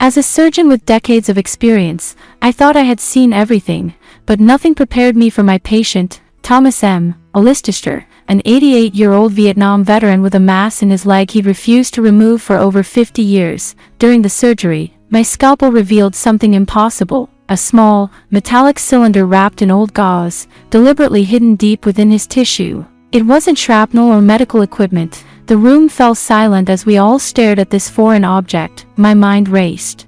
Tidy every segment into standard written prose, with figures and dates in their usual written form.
As a surgeon with decades of experience, I thought I had seen everything, but nothing prepared me for my patient, Thomas M. Olistister, an 88-year-old Vietnam veteran with a mass in his leg he'd refused to remove for over 50 years. During the surgery, my scalpel revealed something impossible, a small, metallic cylinder wrapped in old gauze, deliberately hidden deep within his tissue. It wasn't shrapnel or medical equipment. The room fell silent as we all stared at this foreign object. My mind raced.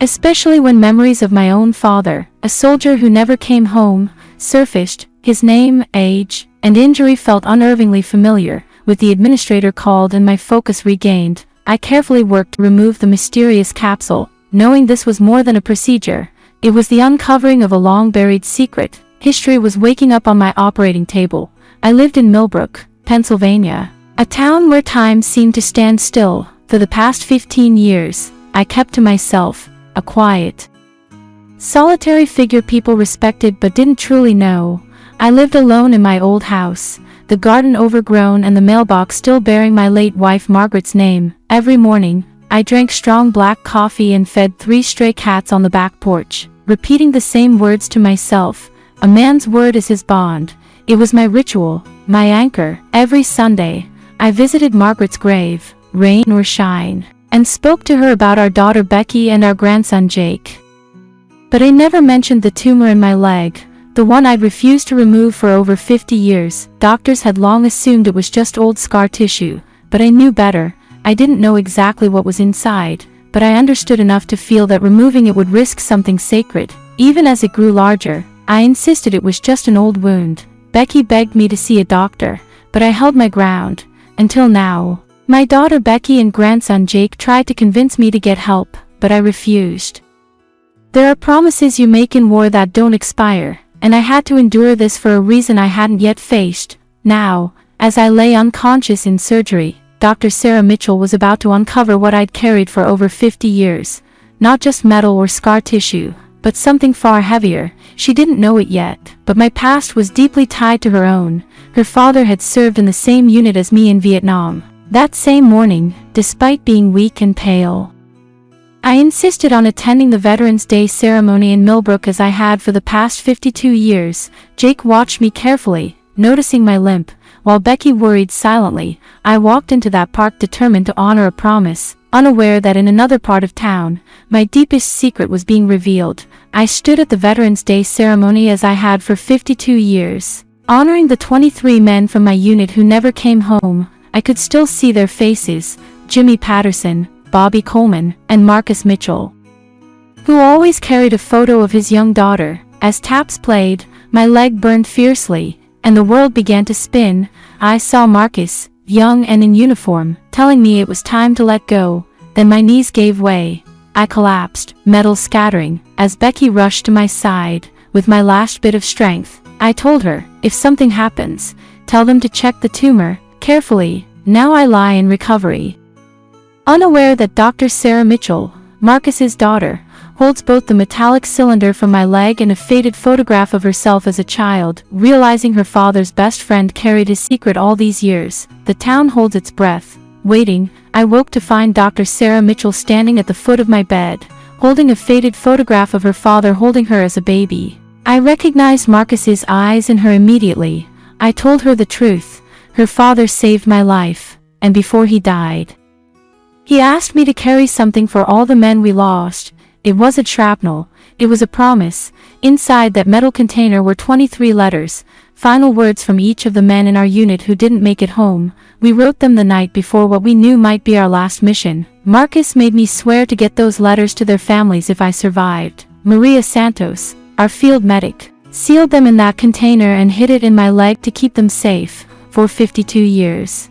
Especially when memories of my own father, a soldier who never came home, surfaced. His name, age, and injury felt unnervingly familiar. With the administrator called and my focus regained, I carefully worked to remove the mysterious capsule, knowing this was more than a procedure. It was the uncovering of a long-buried secret. History was waking up on my operating table. I lived in Millbrook, Pennsylvania, a town where time seemed to stand still. For the past 15 years, I kept to myself, a quiet, solitary figure people respected but didn't truly know. I lived alone in my old house, the garden overgrown and the mailbox still bearing my late wife Margaret's name. Every morning, I drank strong black coffee and fed 3 stray cats on the back porch, repeating the same words to myself. A man's word is his bond. It was my ritual, my anchor. Every Sunday, I visited Margaret's grave, rain or shine, and spoke to her about our daughter Becky and our grandson Jake. But I never mentioned the tumor in my leg, the one I'd refused to remove for over 50 years. Doctors had long assumed it was just old scar tissue, but I knew better. I didn't know exactly what was inside, but I understood enough to feel that removing it would risk something sacred. Even as it grew larger, I insisted it was just an old wound. Becky begged me to see a doctor, but I held my ground. Until now. My daughter Becky and grandson Jake tried to convince me to get help, but I refused. There are promises you make in war that don't expire, and I had to endure this for a reason I hadn't yet faced. Now, as I lay unconscious in surgery, Dr. Sarah Mitchell was about to uncover what I'd carried for over 50 years. Not just metal or scar tissue, but something far heavier. She didn't know it yet, but my past was deeply tied to her own. Her father had served in the same unit as me in Vietnam. That same morning, despite being weak and pale, I insisted on attending the Veterans Day ceremony in Millbrook as I had for the past 52 years. Jake watched me carefully, noticing my limp, while Becky worried silently. I walked into that park determined to honor a promise, unaware that in another part of town, my deepest secret was being revealed. I stood at the Veterans Day ceremony as I had for 52 years, honoring the 23 men from my unit who never came home. I could still see their faces, Jimmy Patterson, Bobby Coleman, and Marcus Mitchell, who always carried a photo of his young daughter. As taps played, my leg burned fiercely, and the world began to spin. I saw Marcus, young and in uniform, telling me it was time to let go. Then my knees gave way. I collapsed, metal scattering, as Becky rushed to my side. With my last bit of strength, I told her, if something happens, tell them to check the tumor carefully. Now I lie in recovery, unaware that Dr. Sarah Mitchell, Marcus's daughter, holds both the metallic cylinder from my leg and a faded photograph of herself as a child. Realizing her father's best friend carried his secret all these years, the town holds its breath, waiting. I woke to find Dr. Sarah Mitchell standing at the foot of my bed, holding a faded photograph of her father holding her as a baby. I recognized Marcus's eyes in her immediately. I told her the truth. Her father saved my life, and before he died, he asked me to carry something for all the men we lost. It wasn't shrapnel, it was a promise. Inside that metal container were 23 letters, final words from each of the men in our unit who didn't make it home. We wrote them the night before what we knew might be our last mission. Marcus made me swear to get those letters to their families if I survived. Maria Santos, our field medic, sealed them in that container and hid it in my leg to keep them safe. For 52 years,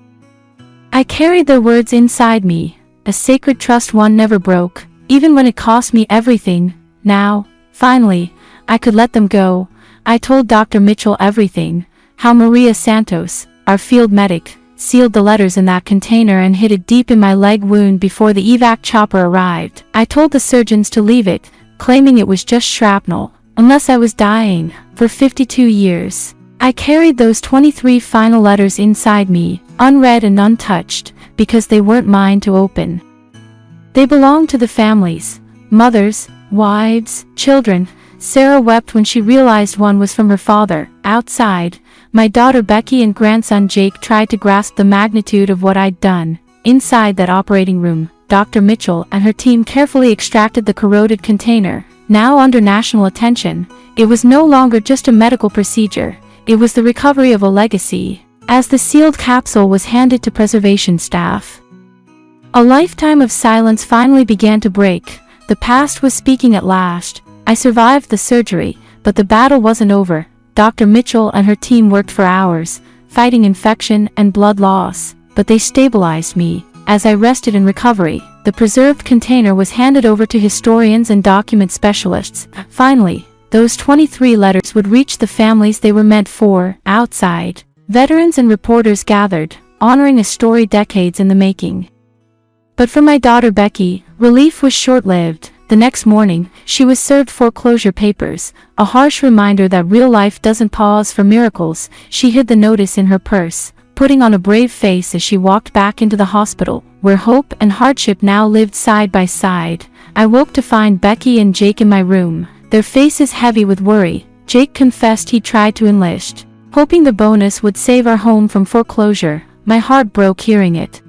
I carried their words inside me, a sacred trust one never broke, even when it cost me everything. Now, finally, I could let them go. I told Dr. Mitchell everything, how Maria Santos, our field medic, sealed the letters in that container and hid it deep in my leg wound before the evac chopper arrived. I told the surgeons to leave it, claiming it was just shrapnel, unless I was dying. For 52 years, I carried those 23 final letters inside me, unread and untouched, because they weren't mine to open. They belonged to the families. Mothers, wives, children. Sarah wept when she realized one was from her father. Outside, my daughter Becky and grandson Jake tried to grasp the magnitude of what I'd done. Inside that operating room, Dr. Mitchell and her team carefully extracted the corroded container. Now under national attention, it was no longer just a medical procedure. It was the recovery of a legacy. As the sealed capsule was handed to preservation staff, a lifetime of silence finally began to break. The past was speaking at last. I survived the surgery, but the battle wasn't over. Dr. Mitchell and her team worked for hours, fighting infection and blood loss, but they stabilized me. As I rested in recovery, the preserved container was handed over to historians and document specialists. Finally, those 23 letters would reach the families they were meant for. Outside, veterans and reporters gathered, honoring a story decades in the making. But for my daughter Becky, relief was short-lived. The next morning, she was served foreclosure papers, a harsh reminder that real life doesn't pause for miracles. She hid the notice in her purse, putting on a brave face as she walked back into the hospital, where hope and hardship now lived side by side. I woke to find Becky and Jake in my room, their faces heavy with worry. Jake confessed he tried to enlist, hoping the bonus would save our home from foreclosure. My heart broke hearing it.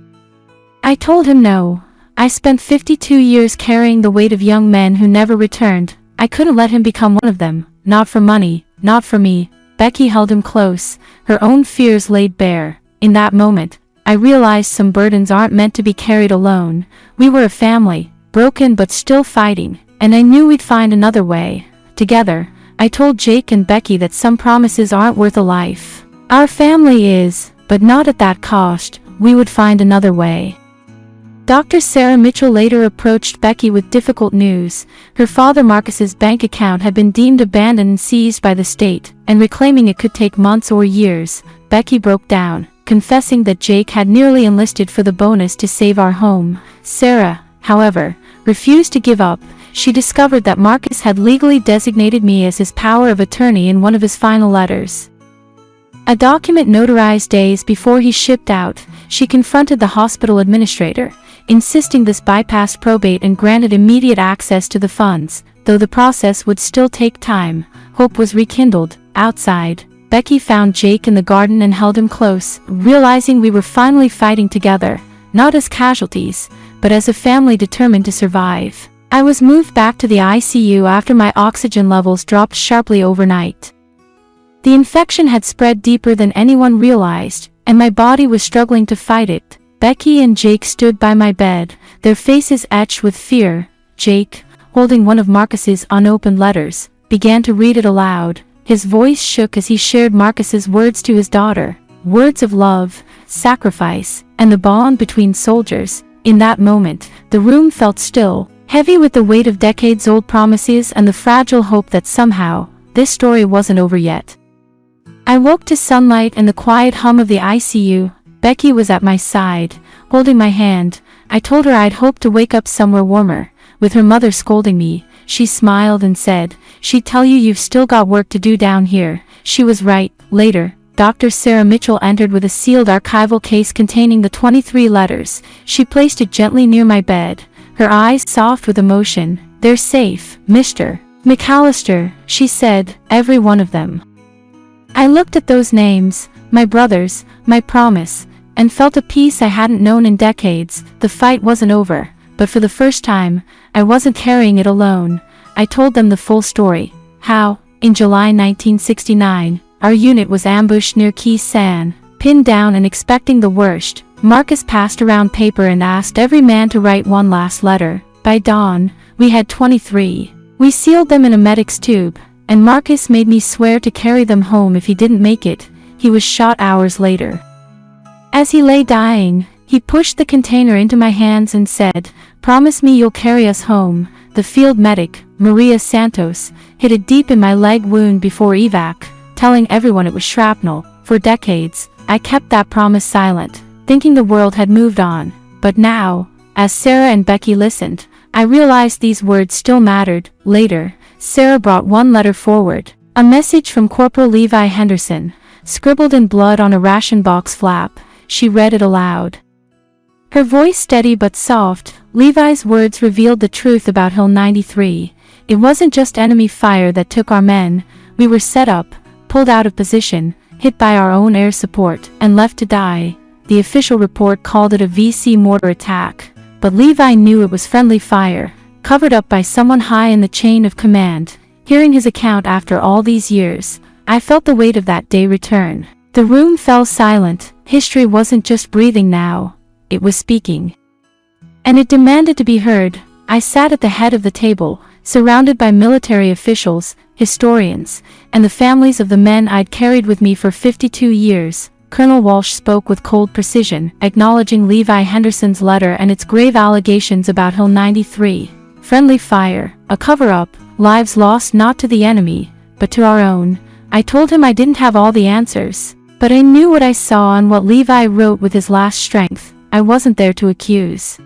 I told him no. I spent 52 years carrying the weight of young men who never returned. I couldn't let him become one of them. Not for money, not for me. Becky held him close, her own fears laid bare. In that moment, I realized some burdens aren't meant to be carried alone. We were a family, broken but still fighting, and I knew we'd find another way. Together, I told Jake and Becky that some promises aren't worth a life. Our family is, but not at that cost. We would find another way. Dr. Sarah Mitchell later approached Becky with difficult news. Her father Marcus's bank account had been deemed abandoned and seized by the state, and reclaiming it could take months or years. Becky broke down, confessing that Jake had nearly enlisted for the bonus to save our home. Sarah, however, refused to give up. She discovered that Marcus had legally designated me as his power of attorney in one of his final letters, a document notarized days before he shipped out. She confronted the hospital administrator, insisting this bypassed probate and granted immediate access to the funds. Though the process would still take time, hope was rekindled. Outside, Becky found Jake in the garden and held him close, realizing we were finally fighting together, not as casualties, but as a family determined to survive. I was moved back to the ICU after my oxygen levels dropped sharply overnight. The infection had spread deeper than anyone realized, and my body was struggling to fight it. Becky and Jake stood by my bed, their faces etched with fear. Jake, holding one of Marcus's unopened letters, began to read it aloud. His voice shook as he shared Marcus's words to his daughter, words of love, sacrifice, and the bond between soldiers. In that moment, the room felt still, heavy with the weight of decades-old promises and the fragile hope that somehow, this story wasn't over yet. I woke to sunlight and the quiet hum of the ICU. Becky was at my side, holding my hand. I told her I'd hoped to wake up somewhere warmer. With her mother scolding me, she smiled and said, "She'd tell you you've still got work to do down here." She was right. Later, Dr. Sarah Mitchell entered with a sealed archival case containing the 23 letters. She placed it gently near my bed, her eyes soft with emotion. "They're safe, Mr. McAllister," she said, "every one of them." I looked at those names, my brothers, my promise, and felt a peace I hadn't known in decades. The fight wasn't over, but for the first time, I wasn't carrying it alone. I told them the full story. How, in July 1969, our unit was ambushed near Key San, pinned down and expecting the worst. Marcus passed around paper and asked every man to write one last letter. By dawn, we had 23. We sealed them in a medic's tube, and Marcus made me swear to carry them home if he didn't make it. He was shot hours later. As he lay dying, he pushed the container into my hands and said, "Promise me you'll carry us home." The field medic, Maria Santos, hid it deep in my leg wound before evac, telling everyone it was shrapnel. For decades, I kept that promise silent, thinking the world had moved on. But now, as Sarah and Becky listened, I realized these words still mattered. Later, Sarah brought one letter forward, a message from Corporal Levi Henderson, scribbled in blood on a ration box flap. She read it aloud. Her voice steady but soft, Levi's words revealed the truth about Hill 93. It wasn't just enemy fire that took our men. We were set up, pulled out of position, hit by our own air support, and left to die. The official report called it a VC mortar attack, but Levi knew it was friendly fire, covered up by someone high in the chain of command. Hearing his account after all these years, I felt the weight of that day return. The room fell silent. History wasn't just breathing now, it was speaking. And it demanded to be heard. I sat at the head of the table, surrounded by military officials, historians, and the families of the men I'd carried with me for 52 years. Colonel Walsh spoke with cold precision, acknowledging Levi Henderson's letter and its grave allegations about Hill 93. Friendly fire, a cover-up, lives lost not to the enemy, but to our own. I told him I didn't have all the answers, but I knew what I saw and what Levi wrote with his last strength. I wasn't there to accuse.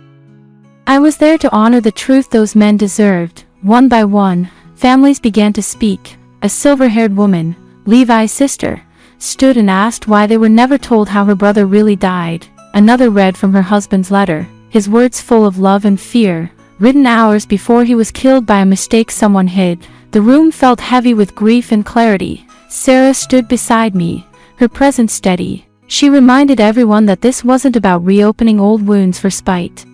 I was there to honor the truth those men deserved. One by one, families began to speak. A silver-haired woman, Levi's sister, stood and asked why they were never told how her brother really died. Another read from her husband's letter, his words full of love and fear, written hours before he was killed by a mistake someone hid. The room felt heavy with grief and clarity. Sarah stood beside me, her presence steady. She reminded everyone that this wasn't about reopening old wounds for spite,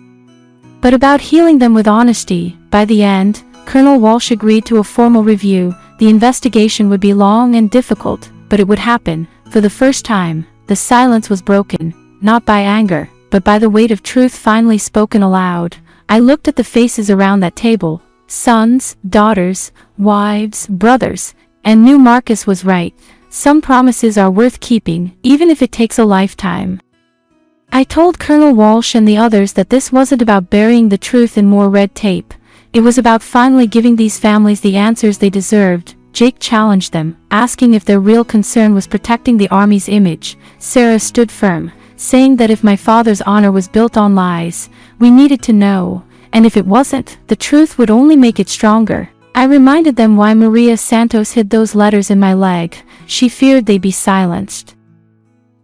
but about healing them with honesty. By the end, Colonel Walsh agreed to a formal review. The investigation would be long and difficult, but it would happen. For the first time, the silence was broken, not by anger, but by the weight of truth finally spoken aloud. I looked at the faces around that table, sons, daughters, wives, brothers, and knew Marcus was right. Some promises are worth keeping, even if it takes a lifetime. I told Colonel Walsh and the others that this wasn't about burying the truth in more red tape. It was about finally giving these families the answers they deserved. Jake challenged them, asking if their real concern was protecting the Army's image. Sarah stood firm, saying that if my father's honor was built on lies, we needed to know, and if it wasn't, the truth would only make it stronger. I reminded them why Maria Santos hid those letters in my leg. She feared they'd be silenced.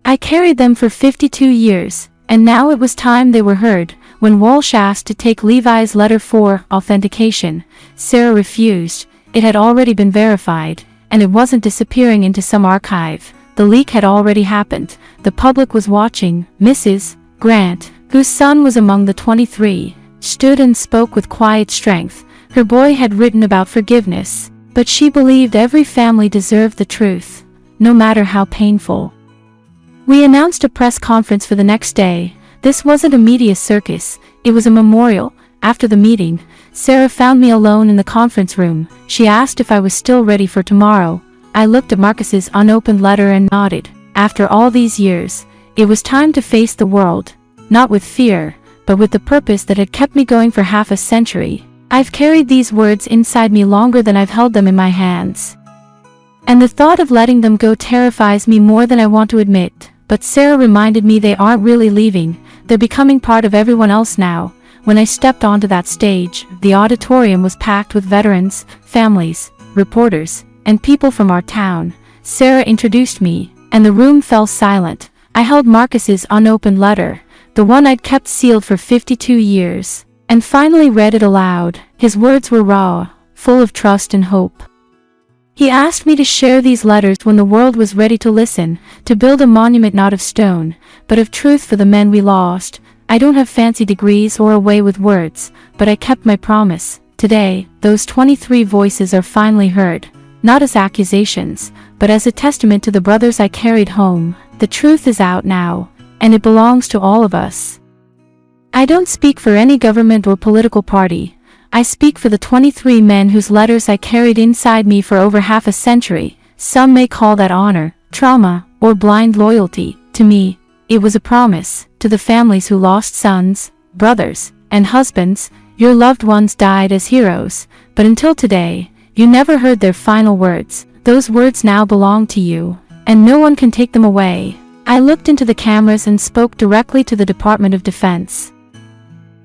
I carried them for 52 years, and now it was time they were heard. When Walsh asked to take Levi's letter for authentication, Sarah refused. It had already been verified, and it wasn't disappearing into some archive. The leak had already happened. The public was watching. Mrs. Grant, whose son was among the 23, stood and spoke with quiet strength. Her boy had written about forgiveness, but she believed every family deserved the truth, no matter how painful. We announced a press conference for the next day. This wasn't a media circus, it was a memorial. After the meeting, Sarah found me alone in the conference room. She asked if I was still ready for tomorrow. I looked at Marcus's unopened letter and nodded. After all these years, it was time to face the world, not with fear, but with the purpose that had kept me going for half a century. I've carried these words inside me longer than I've held them in my hands, and the thought of letting them go terrifies me more than I want to admit. But Sarah reminded me they aren't really leaving, they're becoming part of everyone else now. When I stepped onto that stage, the auditorium was packed with veterans, families, reporters, and people from our town. Sarah introduced me, and the room fell silent. I held Marcus's unopened letter, the one I'd kept sealed for 52 years, and finally read it aloud. His words were raw, full of trust and hope. He asked me to share these letters when the world was ready to listen, to build a monument not of stone, but of truth for the men we lost. I don't have fancy degrees or a way with words, but I kept my promise. Today, those 23 voices are finally heard, not as accusations, but as a testament to the brothers I carried home. The truth is out now, and it belongs to all of us. I don't speak for any government or political party. I speak for the 23 men whose letters I carried inside me for over half a century. Some may call that honor, trauma, or blind loyalty. To me, it was a promise. To the families who lost sons, brothers, and husbands, your loved ones died as heroes, but until today, you never heard their final words. Those words now belong to you, and no one can take them away. I looked into the cameras and spoke directly to the Department of Defense.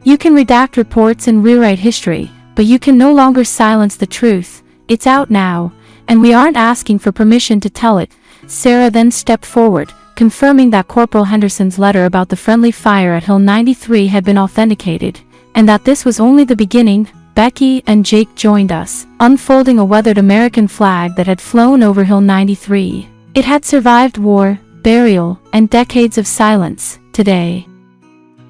You can redact reports and rewrite history, but you can no longer silence the truth. It's out now, and we aren't asking for permission to tell it. Sarah then stepped forward, confirming that Corporal Henderson's letter about the friendly fire at Hill 93 had been authenticated, and that this was only the beginning. Becky and Jake joined us, unfolding a weathered American flag that had flown over Hill 93. It had survived war, burial, and decades of silence. Today,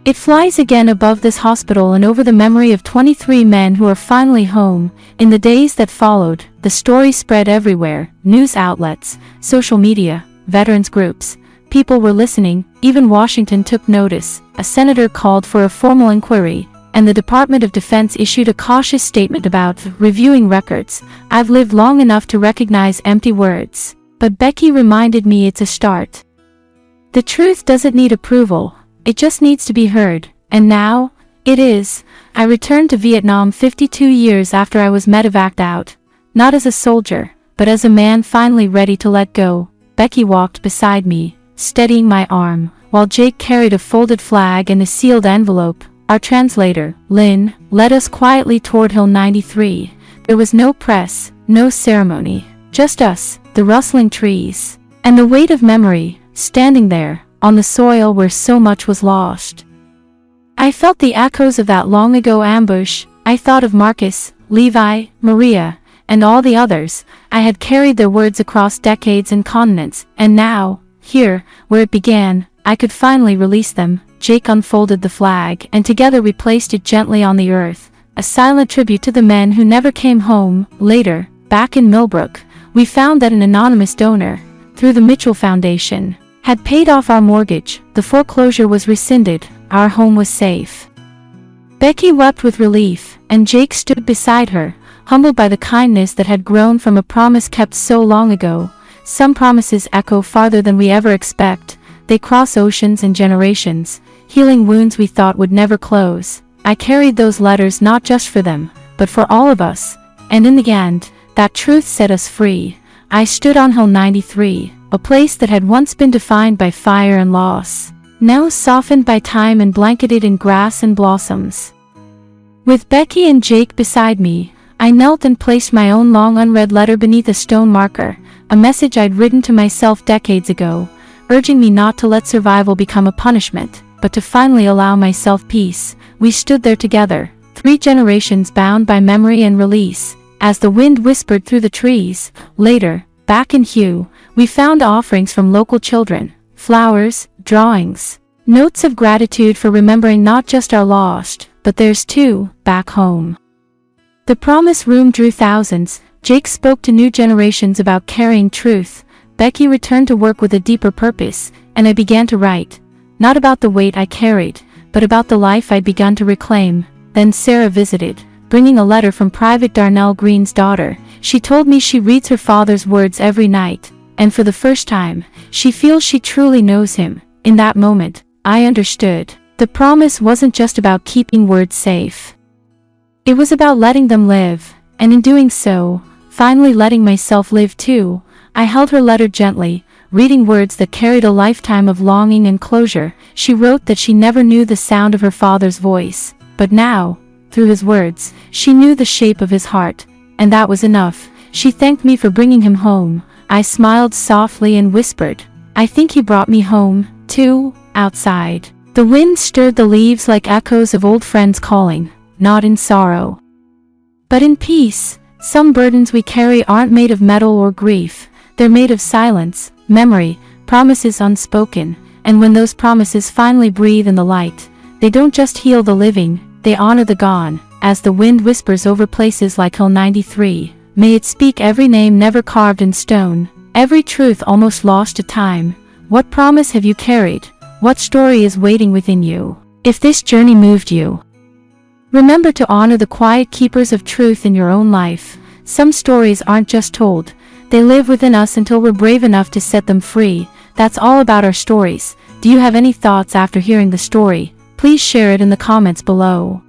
it flies again above this hospital and over the memory of 23 men who are finally home. In the days that followed, the story spread everywhere: news outlets, social media, veterans groups. People were listening. Even Washington took notice. A senator called for a formal inquiry, and the Department of Defense issued a cautious statement about reviewing records. I've lived long enough to recognize empty words. But Becky reminded me it's a start. The truth doesn't need approval. It just needs to be heard. And now, it is. I returned to Vietnam 52 years after I was medevaced out. Not as a soldier, but as a man finally ready to let go. Becky walked beside me, steadying my arm, while Jake carried a folded flag and a sealed envelope. Our translator, Lynn, led us quietly toward Hill 93. There was no press, no ceremony, just us, the rustling trees, and the weight of memory, standing there, on the soil where so much was lost. I felt the echoes of that long-ago ambush. I thought of Marcus, Levi, Maria, and all the others. I had carried their words across decades and continents, and now, here, where it began, I could finally release them. Jake unfolded the flag, and together we placed it gently on the earth, a silent tribute to the men who never came home. Later, back in Millbrook, we found that an anonymous donor, through the Mitchell Foundation, had paid off our mortgage. The foreclosure was rescinded. Our home was safe. Becky wept with relief, and Jake stood beside her, humbled by the kindness that had grown from a promise kept so long ago. Some promises echo farther than we ever expect. They cross oceans and generations, healing wounds we thought would never close. I carried those letters not just for them, but for all of us. And in the end, that truth set us free. I stood on Hill 93, a place that had once been defined by fire and loss, now softened by time and blanketed in grass and blossoms. With Becky and Jake beside me, I knelt and placed my own long unread letter beneath a stone marker, a message I'd written to myself decades ago, urging me not to let survival become a punishment, but to finally allow myself peace. We stood there together, 3 generations bound by memory and release, as the wind whispered through the trees. Later, back in Hugh, we found offerings from local children, flowers, drawings, notes of gratitude for remembering not just our lost, but theirs too, back home. The promise room drew thousands. Jake spoke to new generations about carrying truth. Becky returned to work with a deeper purpose, and I began to write, not about the weight I carried, but about the life I'd begun to reclaim. Then Sarah visited, bringing a letter from Private Darnell Green's daughter. She told me she reads her father's words every night, and for the first time, she feels she truly knows him. In that moment, I understood. The promise wasn't just about keeping words safe. It was about letting them live, and in doing so, finally letting myself live too. I held her letter gently, reading words that carried a lifetime of longing and closure. She wrote that she never knew the sound of her father's voice, but now, through his words, she knew the shape of his heart, and that was enough. She thanked me for bringing him home. I smiled softly and whispered, I think he brought me home, too. Outside, the wind stirred the leaves like echoes of old friends calling, not in sorrow, but in peace. Some burdens we carry aren't made of metal or grief. They're made of silence, memory, promises unspoken, and when those promises finally breathe in the light, they don't just heal the living, they honor the gone. As the wind whispers over places like Hill 93, may it speak every name never carved in stone, every truth almost lost to time. What promise have you carried? What story is waiting within you? If this journey moved you, remember to honor the quiet keepers of truth in your own life. Some stories aren't just told, they live within us until we're brave enough to set them free. That's all about our stories. Do you have any thoughts after hearing the story? Please share it in the comments below.